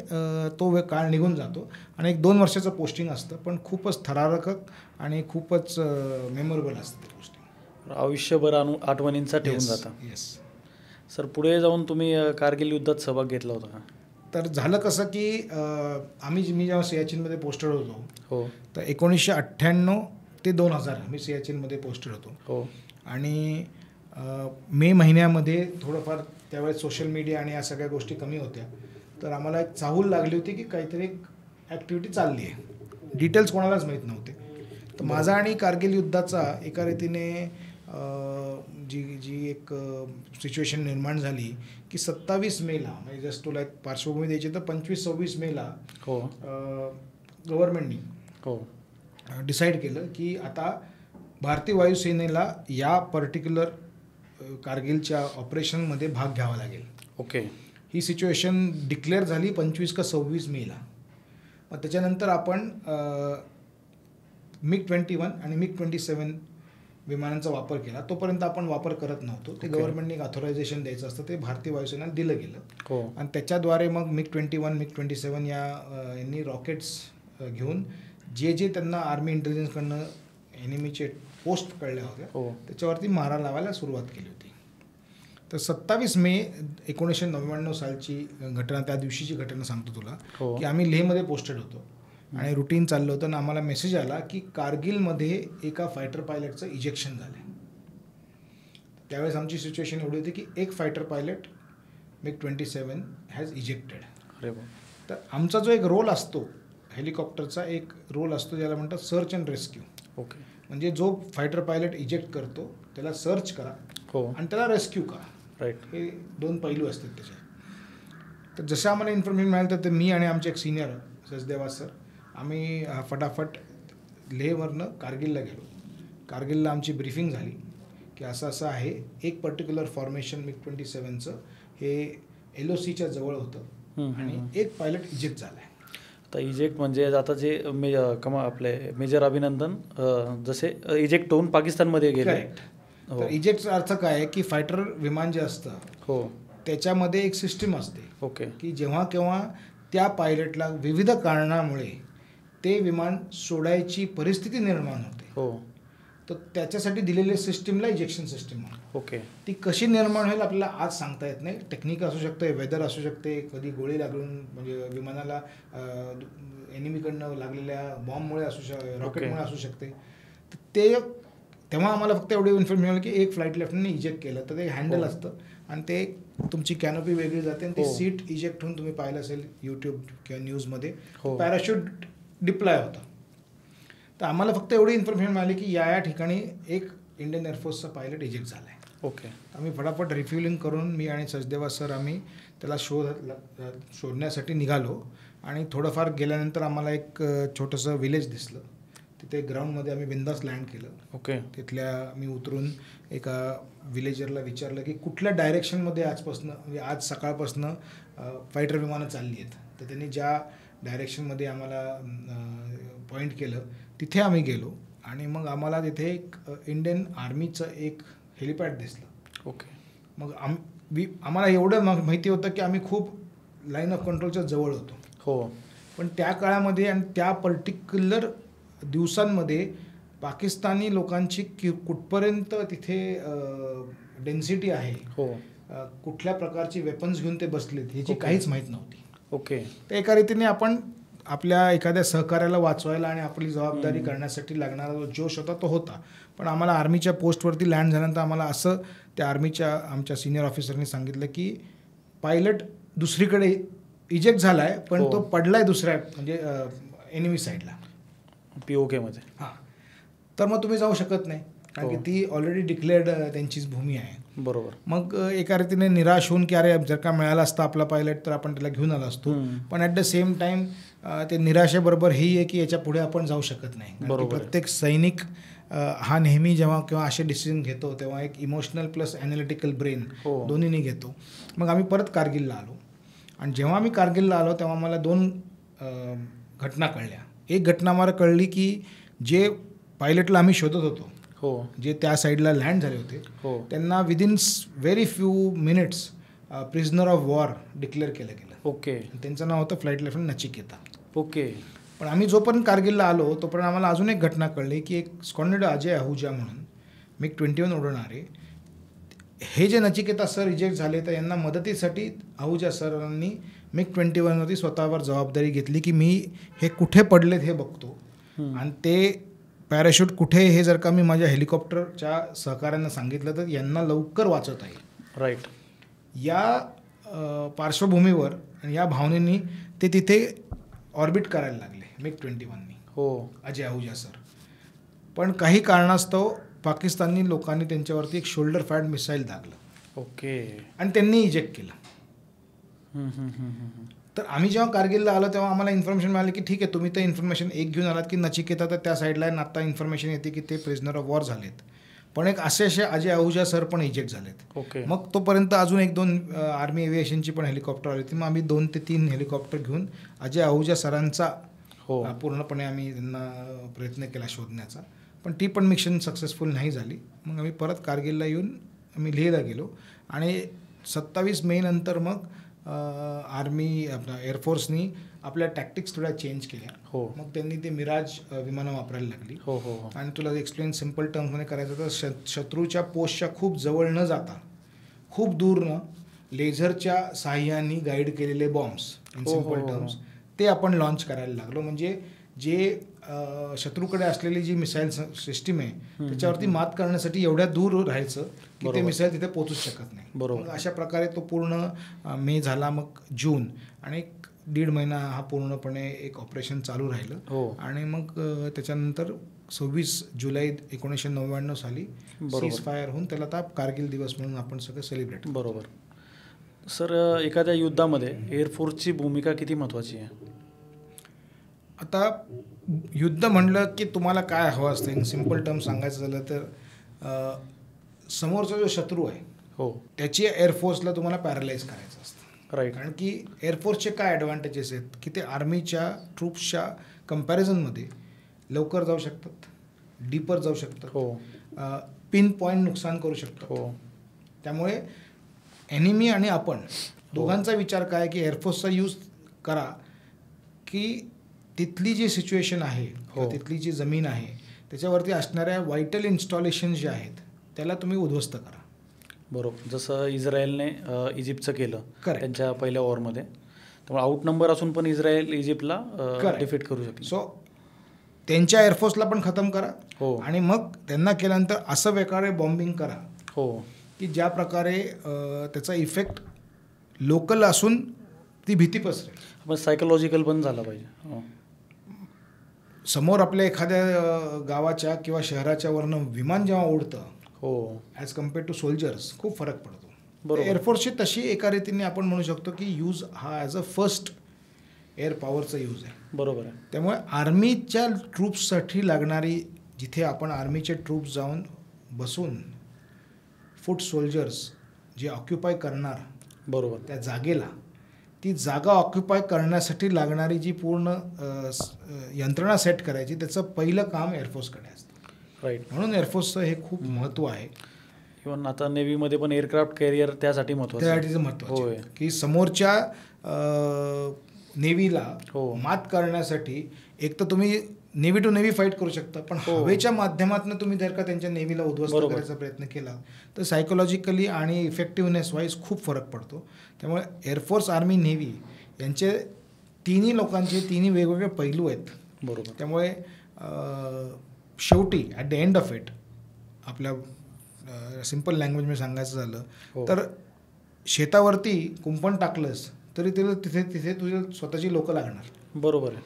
तो काळ निघून जातो आणि 1-2 वर्षाचं पोस्टिंग असतं, पण खूपच थरारक आणि खूपच मेमोरेबल असतं ते पोस्टिंग. आयुष्यभर आठवणींचा ठेवून जातं. येस सर, पुढे जाऊन तुम्ही कारगिल युद्धात सहभाग घेतला होता का? तर झालं कसं की मी जेव्हा सियाचीनमध्ये पोस्टेड होतो, तर 1998 ते 2000 मी सियाचीनमध्ये पोस्टेड होतो. आणि मे महिन्यामध्ये थोडंफार त्यावेळेस सोशल मीडिया आणि या सगळ्या गोष्टी कमी होत्या, तर आम्हाला एक चाहूल लागली होती की काहीतरी एक ॲक्टिव्हिटी चालली आहे. डिटेल्स कोणालाच माहीत नव्हते. तर माझा आणि कारगिल युद्धाचा एका रीतीने जी एक सिच्युएशन निर्माण झाली की 27 मेला, म्हणजे जस्ट तुला एक पार्श्वभूमी द्यायची तर 25-26 मेला गव्हर्नमेंटनी डिसाईड केलं की आता भारतीय वायुसेनेला या पर्टिक्युलर कारगिलच्या ऑपरेशनमध्ये भाग घ्यावा लागेल. ही सिच्युएशन डिक्लेअर झाली 25 का 26 मेला. मग त्याच्यानंतर आपण MiG-21 आणि MiG-27 विमानांचा वापर केला. तोपर्यंत आपण वापर करत नव्हतो. ते गव्हर्नमेंटने एक ऑथरायझेशन द्यायचं असतं, ते भारतीय वायुसेनेला दिलं गेलं. आणि त्याच्याद्वारे मग MiG-21 MiG-27 यांनी रॉकेट्स घेऊन जे त्यांना आर्मी इंटेलिजन्सकडनं एनिमीचे पोस्ट कळल्या होत्या त्याच्यावरती मारा लावायला सुरुवात केली होती. तर 27 मे 1999 सालची घटना, त्या दिवशीची घटना सांगतो तुला, की आम्ही लेहमध्ये पोस्टेड होतो आणि रुटीन चाललं होतं आणि आम्हाला मेसेज आला की कारगिलमध्ये एका फायटर पायलटचं इजेक्शन झालं. त्यावेळेस आमची सिच्युएशन एवढी होती की एक fighter pilot MiG-27 has ejected. तर आमचा जो एक रोल असतो हेलिकॉप्टरचा, एक रोल असतो ज्याला म्हणतात सर्च अँड रेस्क्यू. म्हणजे जो फायटर पायलट इजेक्ट करतो त्याला सर्च करा आणि त्याला रेस्क्यू करा. हे 2 पैलू असतात त्याचे. तर जसं आम्हाला इन्फॉर्मेशन मिळालं तर मी आणि आमचे एक सिनियर सचदेवा सर, आम्ही फटाफट लेहवरनं कारगिलला गेलो. कारगिलला आमची ब्रीफिंग झाली की असं असं आहे, एक पर्टिक्युलर फॉर्मेशन MiG-27चं हे LOCच्या जवळ होतं आणि एक पायलट इजेक्ट झाला आहे. तर इजेक्ट म्हणजे आता जे आपले मेजर अभिनंदन जसे इजेक्ट होऊन पाकिस्तानमध्ये गेले. तर इजेक्टचा अर्थ काय आहे की फायटर विमान जे असतं त्याच्यामध्ये एक सिस्टीम असते की जेव्हा केव्हा त्या पायलटला विविध कारणामुळे ते विमान सोडायची परिस्थिती निर्माण होते, तर त्याच्यासाठी दिलेल्या सिस्टीमला इजेक्शन सिस्टीम म्हणतात. ती कशी निर्माण होईल आपल्याला आज सांगता येत नाही. टेक्निक असू शकते, वेदर असू शकते, कधी गोळी लागून म्हणजे विमानाला एनिमीकडनं लागलेल्या बॉम्बमुळे असू शकते, रॉकेटमुळे असू शकते. तर तेव्हा आम्हाला फक्त एवढी इन्फॉर्मेशन मिळाली की एक फ्लाईट लेफ्टनंटने इजेक्ट केलं, तर ते हँडल असतं आणि ते तुमची कॅनोपी वेगळी जाते आणि ती सीट इजेक्ट होऊन तुम्ही पाहिलं असेल यूट्यूब किंवा न्यूजमध्ये पॅराशूट डिप्लॉय होतं. तर आम्हाला फक्त एवढी इन्फॉर्मेशन मिळाली की या ठिकाणी एक इंडियन एअरफोर्सचा पायलट इजेक्ट झाला आहे. आम्ही फटाफट रिफ्युलिंग करून मी आणि सचदेवा सर आम्ही त्याला शोधण्यासाठी निघालो आणि थोडंफार गेल्यानंतर आम्हाला एक छोटंसं विलेज दिसलं. तिथे ग्राउंडमध्ये आम्ही बिंदास लँड केलं. तिथल्या मी उतरून एका विलेजरला विचारलं की कुठल्या डायरेक्शनमध्ये म्हणजे आज सकाळपासनं फायटर विमानं चालली आहेत. तर त्यांनी ज्या डायरेक्शनमध्ये आम्हाला पॉईंट केलं तिथे आम्ही गेलो आणि मग आम्हाला तिथे एक इंडियन आर्मीचं एक हेलिपॅड दिसलं. मग आम्हाला एवढं माहिती होतं की आम्ही खूप लाईन ऑफ कंट्रोलच्या जवळ होतो. पण त्या काळामध्ये आणि त्या पर्टिक्युलर दिवसांमध्ये पाकिस्तानी लोकांची कुठपर्यंत तिथे डेन्सिटी आहे, कुठल्या प्रकारची वेपन्स घेऊन ते बसलेत ह्याची काहीच माहीत नव्हती. तर एका रीतीने आपण आपल्या एखाद्या सहकार्याला वाचवायला आणि आपली जबाबदारी करण्यासाठी लागणारा जो जोश होता तो होता. पण आम्हाला आर्मीच्या पोस्टवरती लँड झाल्यानंतर आम्हाला असं त्या आमच्या सिनियर ऑफिसरनी सांगितलं की पायलट दुसरीकडे इजेक्ट झाला आहे, पण तो पडला आहे दुसऱ्या म्हणजे एनिमी साईडला POK मध्ये. तर मग तुम्ही जाऊ शकत नाही, कारण की ती ऑलरेडी डिक्लेअर्ड त्यांचीच भूमी आहे. बरोबर. मग एका रीतीने निराश होऊन की अरे जर का मिळाला असता आपला पायलट तर आपण त्याला घेऊन आला असतो, पण ॲट द सेम टाईम ते निराशेबरोबर ही आहे की याच्या पुढे आपण जाऊ शकत नाही. प्रत्येक सैनिक हा नेहमी जेव्हा किंवा असे डिसिजन घेतो तेव्हा एक इमोशनल प्लस ॲनालिटिकल ब्रेन दोन्हीने घेतो. मग आम्ही परत कारगिलला आलो आणि जेव्हा आम्ही कारगिलला आलो तेव्हा मला 2 घटना कळल्या. एक घटना मला कळली की जे पायलटला आम्ही शोधत होतो, जे त्या साईडला लँड झाले होते, त्यांना within very few minutes prisoner of war declare केलं गेलं. त्यांचं नाव होतं फ्लाईट लेफ्टनंट नचिकेता. पण आम्ही जोपर्यंत कारगिलला आलो तोपर्यंत आम्हाला अजून एक घटना कळली की एक स्क्वॉड्रन अजय आहुजा म्हणून MiG-21 उडवणारे हे जे नचिकेता सर रिजेक्ट झाले तर यांना मदतीसाठी आहुजा सरांनी MiG-21वरती स्वतःवर जबाबदारी घेतली की मी हे कुठे पडलेत हे बघतो आणि ते पॅराशूट कुठे हे जर का मी माझ्या हेलिकॉप्टरच्या सहकाऱ्यांना सांगितलं तर यांना लवकर वाचवता येईल. राईट. या पार्श्वभूमीवर आणि या भावनेनी ते तिथे ऑर्बिट करायला लागले MiG-21नी. अजय आहुजा सर. पण काही कारणास्तव पाकिस्तानी लोकांनी त्यांच्यावरती एक शोल्डर फायर्ड मिसाईल दागलं. आणि त्यांनी इजेक्ट केलं. तर आम्ही जेव्हा कारगिलला आलो तेव्हा आम्हाला इन्फॉर्मेशन मिळाली की ठीक आहे तुम्ही तर इन्फॉर्मेशन एक घेऊन आलात की नचिकेता तर त्या साईडला आहे, आता इन्फॉर्मेशन येते की ते प्रिझनर ऑफ वॉर झालेत, पण एक असे अजय आहुजा सर पण इजेक्ट झालेत. मग तोपर्यंत अजून 1-2 आर्मी एव्हिएशनची पण हेलिकॉप्टर आली होती. मग आम्ही 2 ते 3 हेलिकॉप्टर घेऊन अजय आहुजा सरांचा पूर्णपणे आम्ही त्यांना प्रयत्न केला शोधण्याचा, पण ती पण मिशन सक्सेसफुल नाही झाली. मग आम्ही परत कारगिलला येऊन आम्ही लेहला गेलो आणि 27 मे नंतर मग आर्मी आपला एअरफोर्सनी आपल्या टॅक्टिक्स थोड्या चेंज केल्या. मग त्यांनी ते मिराज विमानं वापरायला लागली. आणि तुला एक्सप्लेन सिम्पल टर्म्समध्ये करायचं तर शत्रूच्या पोस्टच्या खूप जवळ न जाता खूप दूर न लेझरच्या साह्याने गाईड केलेले बॉम्ब्स इन सिम्पल टर्म्स ते आपण लॉन्च करायला लागलो. म्हणजे जे शत्रूकडे असलेली जी मिसाईल सिस्टीम आहे त्याच्यावरती मात करण्यासाठी एवढ्या दूर राहायचं की ते मिसाईल तिथे पोहोचूच शकत नाही. मग अशा प्रकारे तो पूर्ण मे झाला, मग जून आणि 1.5 महिना हा पूर्णपणे एक ऑपरेशन चालू राहिलं. आणि मग त्याच्यानंतर 26 जुलै 1999 साली सीज फायर होऊन त्याला आता कारगिल दिवस म्हणून आपण सगळं सेलिब्रेट. बरोबर. सर, एखाद्या युद्धामध्ये एअरफोर्सची भूमिका किती महत्त्वाची आहे? आता युद्ध म्हणलं की तुम्हाला काय हवं असतं, इन सिम्पल टर्म सांगायचं झालं तर समोरचा जो शत्रू आहे त्याची एअरफोर्सला तुम्हाला पॅरलाइज करायचं असतं. राईट. कारण की एअरफोर्सचे काय ॲडव्हान्टेजेस आहेत की ते आर्मीच्या ट्रूप्सच्या कम्पॅरिझनमध्ये लवकर जाऊ शकतात, डीपर जाऊ शकतात, पिन पॉईंट नुकसान करू शकतात. त्यामुळे एनिमी आणि आपण दोघांचा विचार काय की एअरफोर्सचा यूज करा की तिथली जी सिच्युएशन आहे, तिथली जी जमीन आहे त्याच्यावरती असणाऱ्या व्हायटल इन्स्टॉलेशन जे आहेत त्याला तुम्ही उद्ध्वस्त करा. बरोबर. जसं इस्रायलने इजिप्तचं केलं त्यांच्या पहिल्या वॉरमध्ये, त्यामुळे आउट नंबर असून पण इस्रायल इजिप्तला डिफीट करू शकतो. सो त्यांच्या एअरफोर्सला पण खतम करा आणि मग त्यांना केल्यानंतर असं प्रकारे बॉम्बिंग करा की ज्या प्रकारे त्याचा इफेक्ट लोकल असून ती भीती पसरेल. पण सायकोलॉजिकल पण झाला पाहिजे. समोर आपल्या एखाद्या गावाच्या किंवा शहराच्या वरनं विमान जेव्हा उडतं ॲज कम्पेअर्ड टू सोल्जर्स खूप फरक पडतो. एअरफोर्सची तशी एका रीतीने आपण म्हणू शकतो की यूज हा ॲज अ फर्स्ट एअर पॉवरचा यूज आहे. बरोबर आहे. त्यामुळे आर्मीच्या ट्रूप्ससाठी लागणारी जिथे आपण आर्मीचे ट्रूप्स जाऊन बसून फूट सोल्जर्स जे ऑक्युपाय करणार बरोबर त्या जागेला, ती जागा ऑक्युपाय करण्यासाठी लागणारी जी पूर्ण यंत्रणा सेट करायची त्याचं पहिलं काम एअरफोर्सकडे असतं. राईट. म्हणून एअरफोर्सचं हे खूप महत्त्व आहे. इव्हन आता नेव्हीमध्ये पण एअरक्राफ्ट कॅरियर त्यासाठी महत्त्वाचं आहे की समोरच्या नेव्हीला मात करण्यासाठी एक तर तुम्ही नेव्ही टू नेव्ही फाईट करू शकता, पण हवेच्या माध्यमातून तुम्ही जर का त्यांच्या नेव्हीला उद्ध्वस्त करायचा प्रयत्न केला तर सायकोलॉजिकली आणि इफेक्टिव्हनेस वाईज खूप फरक पडतो. त्यामुळे एअरफोर्स, आर्मी, नेव्ही यांचे तिन्ही लोकांचे तिन्ही वेगवेगळे पैलू आहेत. बरोबर. त्यामुळे शेवटी at the end of it आपल्या सिम्पल लँग्वेजमध्ये सांगायचं झालं तर शेतावरती कुंपण टाकलंस तरी तिथे तुझे स्वतःची लोकं लागणार. बरोबर आहे.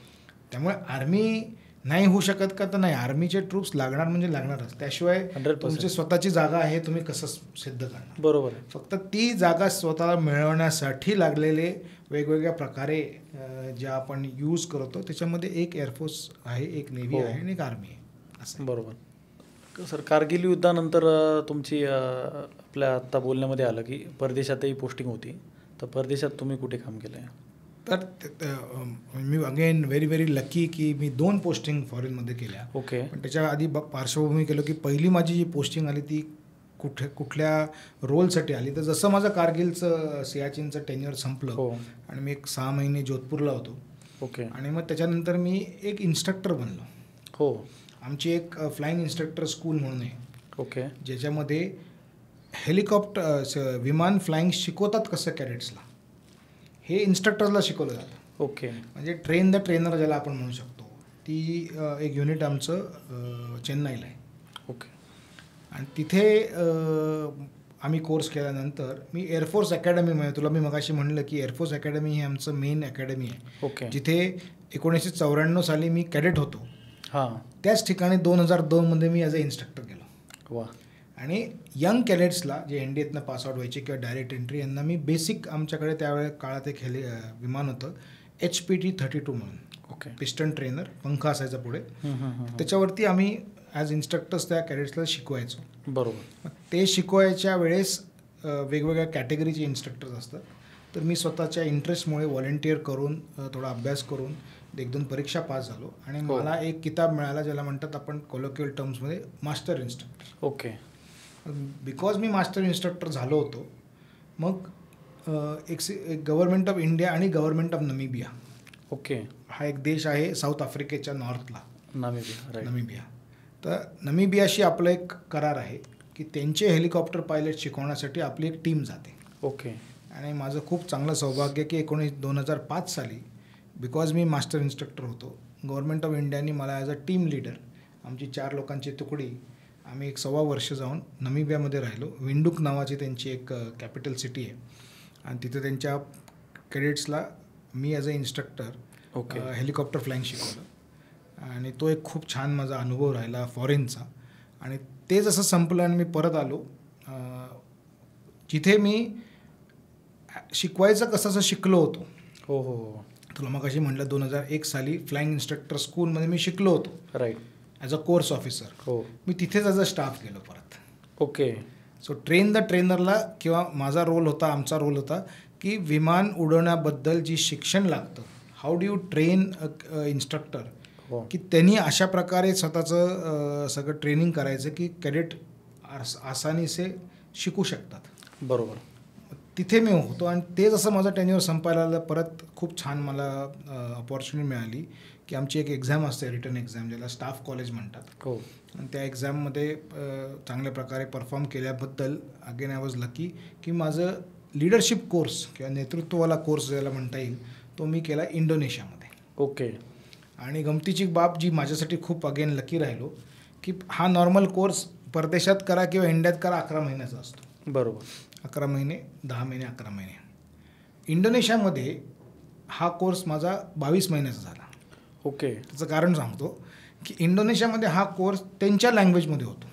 त्यामुळे आर्मी, नाही होऊ शकत का, तर नाही, आर्मीचे ट्रूप्स लागणार म्हणजे लागणारच, त्याशिवाय 100% तुमची स्वतःची जागा आहे तुम्ही कसं सिद्ध करणार. बरोबर आहे. फक्त ती जागा स्वतःला मिळवण्यासाठी लागलेले वेगवेगळ्या प्रकारे ज्या आपण यूज करतो, त्याच्यामध्ये एक एअरफोर्स आहे, एक नेव्ही आहे आणि एक आर्मी आहे असं. बरोबर सर. कारगिल युद्धानंतर तुमची आपल्या आत्ता बोलण्यामध्ये आलं की परदेशातही पोस्टिंग होती, तर परदेशात तुम्ही कुठे काम केलं आहे? तर मी अगेन व्हेरी लकी की मी 2 पोस्टिंग फॉरेनमध्ये केल्या. ओके. पण त्याच्या आधी पार्श्वभूमी केलं की पहिली माझी जी पोस्टिंग आली ती कुठल्या रोलसाठी आली. तर जसं माझं कारगिलचं सियाचीनचं टेन्युअर संपलं आणि मी एक 6 महिने जोधपूरला होतो. ओके. आणि मग त्याच्यानंतर मी एक इन्स्ट्रक्टर बनलो. हो. आमची एक फ्लाईंग इन्स्ट्रक्टर स्कूल म्हणून आहे. ओके. ज्याच्यामध्ये हेलिकॉप्टर विमान फ्लाईंग शिकवतात कसं कॅडेट्सला, हे इन्स्ट्रक्टर्सला शिकवलं जातं. ओके. म्हणजे ट्रेन द ट्रेनर ज्याला आपण म्हणू शकतो, ती एक युनिट आमचं चेन्नईला आहे. ओके. आणि तिथे आम्ही कोर्स केल्यानंतर मी एअरफोर्स अकॅडमीमध्ये, तुला मी मगाशी म्हणलं की एअरफोर्स अकॅडमी ही आमचं मेन अकॅडमी आहे. ओके. जिथे 1994 साली मी कॅडेट होतो. हां. त्याच ठिकाणी 2002मध्ये मी ॲज अ इन्स्ट्रक्टर गेलो. वा. आणि यंग कॅडेट्सला जे NDAतनं पासआउट व्हायचे किंवा डायरेक्ट एंट्री, यांना मी बेसिक, आमच्याकडे त्यावेळेस काळात एक विमान होतं HPT-32 म्हणून. ओके. पिस्टन ट्रेनर, पंखा असायचा पुढे, त्याच्यावरती आम्ही ॲज इन्स्ट्रक्टर्स त्या कॅडेट्सला शिकवायचो. बरोबर. ते शिकवायच्या वेळेस वेगवेगळ्या कॅटेगरीचे इन्स्ट्रक्टर्स असतात. तर मी स्वतःच्या इंटरेस्टमुळे व्हॉलेंटिअर करून थोडा अभ्यास करून 1-2 परीक्षा पास झालो आणि मला एक किताब मिळाला ज्याला म्हणतात आपण कोलोक्युअल टर्म्समध्ये master instructor. Okay. Because me master instructor झालो होतो, मग एक गव्हर्नमेंट ऑफ इंडिया आणि गव्हर्नमेंट ऑफ नमिबिया, ओके, हा एक देश आहे साऊथ आफ्रिकेच्या नॉर्थला, नमिबिया. तर नमिबियाशी आपलं एक करार आहे की त्यांचे हेलिकॉप्टर पायलट शिकवण्यासाठी आपली एक टीम जाते. ओके. आणि माझं खूप चांगलं सौभाग्य की 2005 साली, बिकॉज मी मास्टर इन्स्ट्रक्टर होतो, गव्हर्नमेंट ऑफ इंडियानी मला ॲज अ टीम लीडर, आमची 4 लोकांची तुकडी, आम्ही 1.25 वर्ष जाऊन नमिबियामध्ये राहिलो. विंडूक नावाची त्यांची एक कॅपिटल सिटी आहे आणि तिथे त्यांच्या कॅडेट्सला मी as a instructor helicopter flying शिकवलं आणि तो एक खूप छान माझा अनुभव राहिला फॉरेनचा. आणि ते जसं संपलं आणि मी परत आलो, जिथे मी शिकवायचं कसं शिकलो होतो. हो हो हो. तुला मग अशी म्हटलं 2001 साली फ्लाईंग इन्स्ट्रक्टर स्कूलमध्ये मी शिकलो होतो. Right. As a course officer. हो. मी तिथेच ॲज अ स्टाफ गेलो परत. ओके. सो ट्रेन द ट्रेनरला, किंवा माझा रोल होता, आमचा रोल होता की विमान उडवण्याबद्दल जी शिक्षण लागतं, how do you train instructor, की त्यांनी अशा प्रकारे स्वतःचं सगळं ट्रेनिंग करायचं की कॅडेट आसानीसे शिकू शकतात. बरोबर. तिथे मी होतो आणि ते जसं माझं टेन्युअर संपायला आलं, परत खूप छान मला अपॉर्च्युनिटी मिळाली की आमची एक एक्झाम असते, रिटर्न एक्झाम, ज्याला स्टाफ कॉलेज म्हणतात. हो. आणि त्या एक्झाममध्ये चांगल्या प्रकारे परफॉर्म केल्याबद्दल अगेन आय वॉज लकी की माझं लिडरशिप कोर्स किंवा नेतृत्ववाला कोर्स ज्याला म्हणता येईल, तो मी केला इंडोनेशियामध्ये. ओके. आणि गमतीची बाब जी माझ्यासाठी खूप अगेन लकी राहिलो की हा नॉर्मल कोर्स परदेशात करा किंवा इंडियात करा 11 महिन्याचा असतो. बरोबर. 11 महिने, 10 महिने, 11 महिने. इंडोनेशियामध्ये हा कोर्स माझा 22 महिन्याचा झाला. ओके. त्याचं कारण सांगतो की इंडोनेशियामध्ये हा कोर्स त्यांच्या लँग्वेजमध्ये होतो.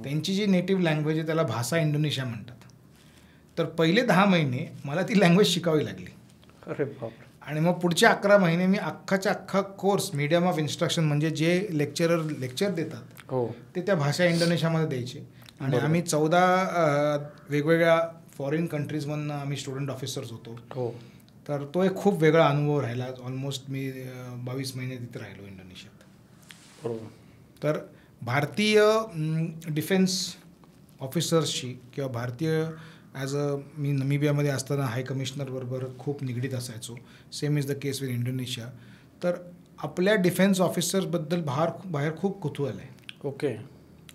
त्यांची जी नेटिव्ह लँग्वेज आहे त्याला भाषा इंडोनेशिया म्हणतात. तर पहिले 10 महिने मला ती लँग्वेज शिकावी लागली. अरे बाप. आणि मग पुढचे 11 महिने मी अख्खाच्या अख्खा कोर्स, मीडियम ऑफ इन्स्ट्रक्शन, म्हणजे जे लेक्चर देतात हो ते त्या भाषा इंडोनेशियामध्ये द्यायचे. आणि आम्ही 14 वेगवेगळ्या फॉरेन कंट्रीजमधनं आम्ही स्टुडंट ऑफिसर्स होतो. हो. तर तो एक खूप वेगळा अनुभव राहिला. ऑलमोस्ट मी 22 महिने तिथे राहिलो इंडोनेशियात. बरोबर. तर भारतीय डिफेन्स ऑफिसर्सशी किंवा भारतीय ॲज अ, मी नमिबियामध्ये असताना हाय कमिशनरबरोबर खूप निगडीत असायचो. Same is the case with Indonesia. तर आपल्या डिफेन्स ऑफिसर्सबद्दल बाहेर खूप कुतूहल आहे. ओके.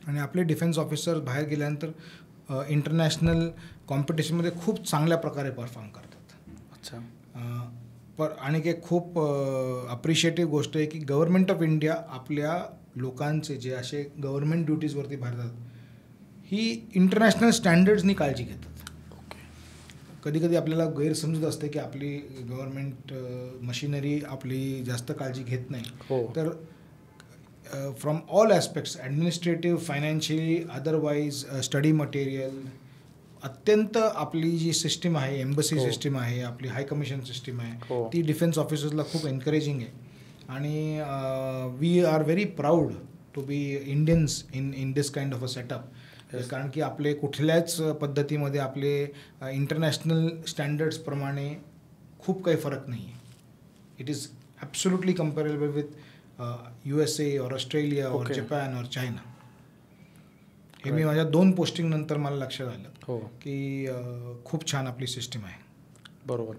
आणि आपले डिफेन्स ऑफिसर्स बाहेर गेल्यानंतर इंटरनॅशनल कॉम्पिटिशनमध्ये खूप चांगल्या प्रकारे परफॉर्म करतात. अच्छा. आणि एक खूप अप्रिशिएटिव्ह गोष्ट आहे की गव्हर्नमेंट ऑफ इंडिया आपल्या लोकांचे जे असे गव्हर्नमेंट ड्युटीजवरती भारतात, ही इंटरनॅशनल स्टँडर्ड्सनी काळजी घेतात. कधी कधी आपल्याला गैरसमजूत असते की आपली गव्हर्नमेंट मशिनरी आपली जास्त काळजी घेत नाही. तर from all aspects administrative, financially, otherwise, study material, अत्यंत आपली जी सिस्टीम आहे, एम्बसी सिस्टीम आहे, आपली हाय कमिशन सिस्टीम आहे, ती डिफेन्स ऑफिसर्सला खूप एनकरेजिंग आहे. आणि we are very proud to be Indians in this kind of a setup. कारण की आपले कुठल्याच पद्धतीमध्ये आपले इंटरनॅशनल स्टँडर्ड्सप्रमाणे खूप काही फरक नाही आहे. It is absolutely comparable with USA और ऑस्ट्रेलिया और जपान और चायना. हे मी माझ्या 2 पोस्टिंग नंतर मला लक्षात आलं की खूप छान आपली सिस्टीम आहे. बरोबर.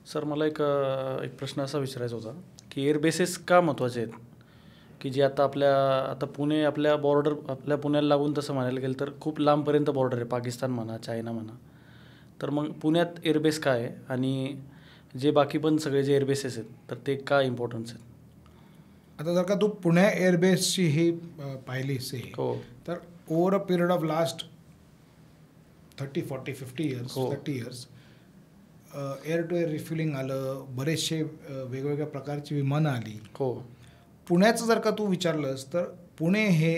सर मला एक प्रश्न असा विचारायचा होता की एअरबेसेस का महत्त्वाचे आहेत, की जे आता पुणे आपल्या पुण्याला लागून तसं म्हणायला गेलं तर खूप लांबपर्यंत बॉर्डर आहे, पाकिस्तान म्हणा, चायना म्हणा. तर मग पुण्यात एअरबेस काय आहे आणि जे बाकी पण सगळे जे एअरबेसेस आहेत तर ते का इम्पॉर्टन्स आहेत? आता जर का तू पुणे एअरबेसची ही पाहिलीस तर over a period of last 30, 40, 50 years, 30 years air to air refuelling आलं, बरेचसे वेगवेगळ्या प्रकारची विमानं आली. पुण्याचं जर का तू विचारलंस तर पुणे हे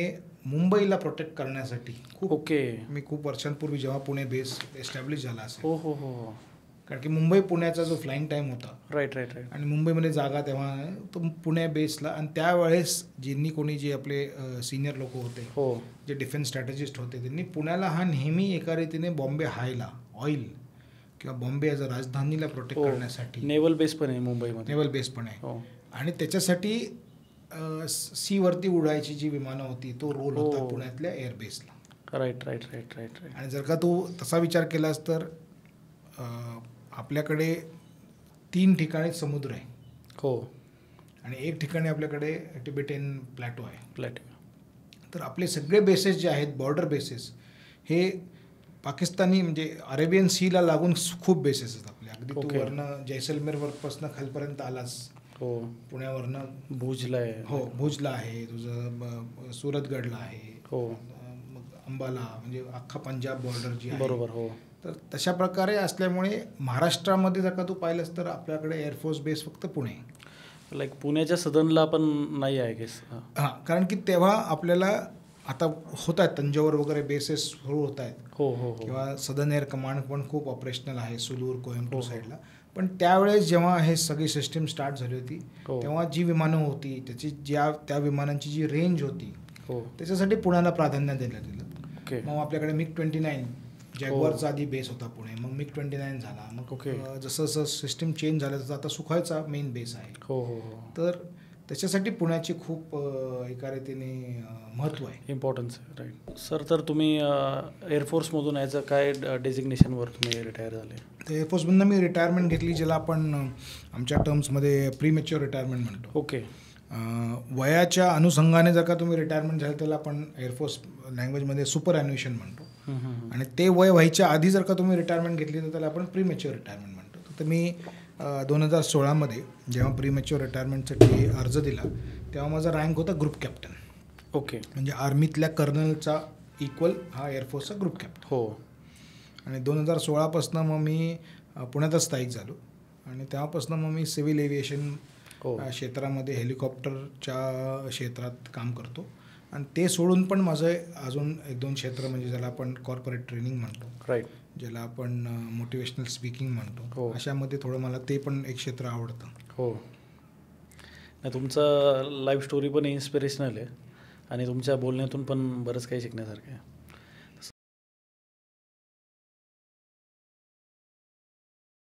मुंबईला प्रोटेक्ट करण्यासाठी मी खूप वर्षांपूर्वी जेव्हा पुणे बेस एस्टॅब्लिश झाला असेल, कारण की मुंबई पुण्याचा जो फ्लाईंग टाईम होता, राईट आणि मुंबईमध्ये जागा तेव्हा तो पुणे बेसला, आणि त्यावेळेस कोणी जे आपले सिनियर लोक होते, जे डिफेन्स स्ट्रॅटेजिस्ट होते, त्यांनी पुण्याला हा नेहमी एका रीतीने बॉम्बे हायला, ऑइल किंवा बॉम्बे ॲज अ राजधानीला प्रोटेक्ट करण्यासाठी नेव्हल बेस पण आहे मुंबईमध्ये, नेव्हल बेस पण आहे. आणि त्याच्यासाठी सीवरती उडायची जी विमानं होती तो रोल होता पुण्यातल्या एअरबेसला. राईट. आणि जर का तू तसा विचार केलास तर आपल्याकडे 3 ठिकाणी समुद्र आहे, आणि 1 ठिकाणी आपल्याकडे टिबेटियन प्लॅटो आहे. तर आपले सगळे बेसेस जे आहेत, बॉर्डर बेसेस, हे पाकिस्तानी म्हणजे अरेबियन सीला लागून खूप बेसेस आहेत आपले. अगदी तू वरनं जैसलमेरवरपासून खालपर्यंत आलास, पुण्यावरनं भुजला आहे, भुजला आहे, तुझं सुरतगडला आहे, मग अंबाला, म्हणजे अख्खा पंजाब बॉर्डर जी आहे. बरोबर. तर तशा प्रकारे असल्यामुळे महाराष्ट्रामध्ये जर का तू पाहिलंस तर आपल्याकडे एअरफोर्स बेस फक्त पुणे, लाईक पुण्याच्या सदनला पण नाही आहे गेस. हां, कारण की तेव्हा आपल्याला आता होत आहेत तंजावर वगैरे बेसेस सुरू होत आहेत, किंवा सदर्न एअर कमांड पण खूप ऑपरेशनल आहे सुलूर, कोइंबतूर साईडला. पण त्यावेळेस जेव्हा हे सगळी सिस्टीम स्टार्ट झाली होती, तेव्हा जी विमानं होती त्याची त्या विमानांची जी रेंज होती, त्याच्यासाठी पुण्याला प्राधान्य दिलं गेलं. मग आपल्याकडे MiG-29 जॅग्वारचा आधी बेस होता पुणे, मग MiG-29 झाला, मग जसं जसं सिस्टीम चेंज झालं तसं आता सुखोयचा मेन बेस आहे. तर त्याच्यासाठी पुण्याची खूप एका रीतीने महत्त्व आहे, इम्पॉर्टन्स आहे. राईट. सर, तर तुम्ही एअरफोर्समधून याचं काय डेझिग्नेशनवर तुम्ही रिटायर झाले? तर एअरफोर्समधून मी रिटायरमेंट घेतली, ज्याला आपण आमच्या टर्म्समध्ये प्रीमॅच्युअर रिटायरमेंट म्हणतो. वयाच्या अनुषंगाने जर का तुम्ही रिटायरमेंट झालं त्याला आपण एअरफोर्स लँग्वेजमध्ये सुपर ॲन्युएशन म्हणतो. आणि ते वय व्हायच्या आधी जर का तुम्ही रिटायरमेंट घेतली तर त्याला आपण प्रीमॅच्युअर रिटायरमेंट म्हणतो. तर मी 2016मध्ये जेव्हा प्रीमॅच्युअर रिटायरमेंटसाठी अर्ज दिला तेव्हा माझा रँक होता ग्रुप कॅप्टन. म्हणजे आर्मीतल्या कर्नलचा इक्वल हा एअरफोर्सचा ग्रुप कॅप्टन. आणि 2016पासून मग मी पुण्यातच स्थायिक झालो, आणि तेव्हापासून मग मी सिव्हिल एव्हिएशन क्षेत्रामध्ये हेलिकॉप्टरच्या क्षेत्रात काम करतो. आणि ते सोडून पण माझं अजून 1-2 क्षेत्र, म्हणजे ज्याला आपण कॉर्पोरेट ट्रेनिंग म्हणतो, ज्याला आपण मोटिवेशनल स्पीकिंग म्हणतो, अशामध्ये थोडं मला ते पण एक क्षेत्र आवडतं. तुमचं लाईफ स्टोरी पण इन्स्पिरेशनल आहे आणि तुमच्या बोलण्यातून पण बरंच काही शिकण्यासारखं आहे.